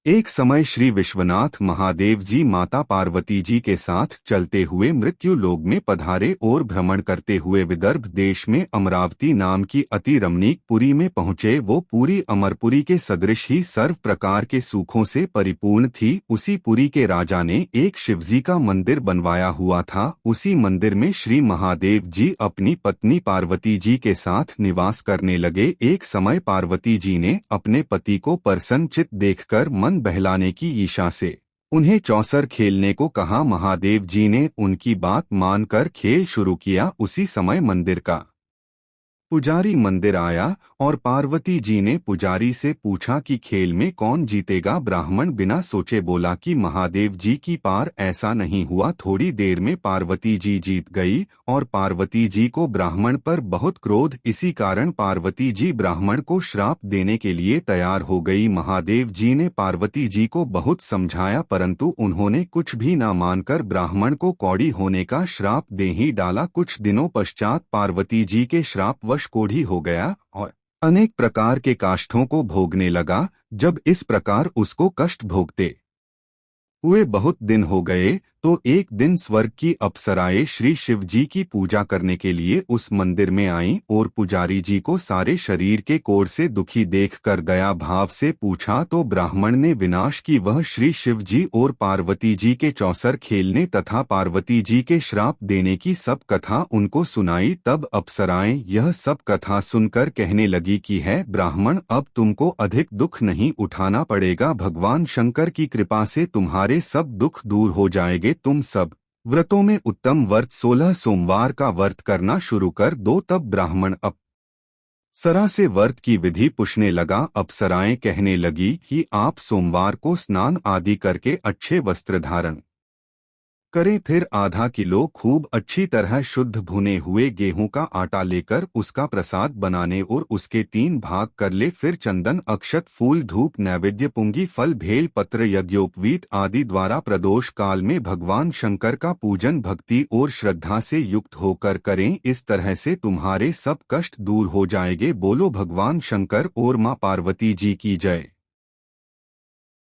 एक समय श्री विश्वनाथ महादेव जी माता पार्वती जी के साथ चलते हुए मृत्यु लोक में पधारे और भ्रमण करते हुए विदर्भ देश में अमरावती नाम की अति रमणीक पुरी में पहुँचे। वो पुरी अमरपुरी के सदृश ही सर्व प्रकार के सुखों से परिपूर्ण थी। उसी पुरी के राजा ने एक शिवजी का मंदिर बनवाया हुआ था। उसी मंदिर में श्री महादेव जी अपनी पत्नी पार्वती जी के साथ निवास करने लगे। एक समय पार्वती जी ने अपने पति को प्रसन्नचित्त देखकर मन बहलाने की ईशा से उन्हें चौसर खेलने को कहा। महादेव जी ने उनकी बात मानकर खेल शुरू किया। उसी समय मंदिर का पुजारी मंदिर आया और पार्वती जी ने पुजारी से पूछा कि खेल में कौन जीतेगा। ब्राह्मण बिना सोचे बोला कि महादेव जी की पार। ऐसा नहीं हुआ। थोड़ी देर में पार्वती जी जीत गई और पार्वती जी को ब्राह्मण पर बहुत क्रोध। इसी कारण पार्वती जी ब्राह्मण को श्राप देने के लिए तैयार हो गई। महादेव जी ने पार्वती जी को बहुत समझाया परंतु उन्होंने कुछ भी न मानकर ब्राह्मण को कौड़ी होने का श्राप दे ही डाला। कुछ दिनों पश्चात पार्वती जी के श्राप कोढ़ी हो गया और अनेक प्रकार के काष्ठों को भोगने लगा। जब इस प्रकार उसको कष्ट भोगते हुए बहुत दिन हो गए तो एक दिन स्वर्ग की अप्सराएं श्री शिव जी की पूजा करने के लिए उस मंदिर में आईं और पुजारी जी को सारे शरीर के कोढ़ से दुखी देखकर दया भाव से पूछा तो ब्राह्मण ने विनाश की वह श्री शिव जी और पार्वती जी के चौसर खेलने तथा पार्वती जी के श्राप देने की सब कथा उनको सुनाई। तब अप्सराएं यह सब कथा सुनकर कहने लगी कि है ब्राह्मण, अब तुमको अधिक दुख नहीं उठाना पड़ेगा। भगवान शंकर की कृपा से तुम्हारे सब दुख दूर हो जाएंगे। तुम सब व्रतों में उत्तम व्रत 16 सोमवार का व्रत करना शुरू कर दो। तब ब्राह्मण अप्सरा से व्रत की विधि पूछने लगा। अप्सराएं कहने लगी कि आप सोमवार को स्नान आदि करके अच्छे वस्त्र धारण करें, फिर आधा किलो खूब अच्छी तरह शुद्ध भुने हुए गेहूं का आटा लेकर उसका प्रसाद बनाने और उसके 3 भाग कर ले। फिर चंदन, अक्षत, फूल, धूप, नैवेद्य, पुंगी, फल, भेल पत्र, यज्ञोपवीत आदि द्वारा प्रदोष काल में भगवान शंकर का पूजन भक्ति और श्रद्धा से युक्त होकर करें। इस तरह से तुम्हारे सब कष्ट दूर हो जाएंगे। बोलो भगवान शंकर और मां पार्वती जी की जय।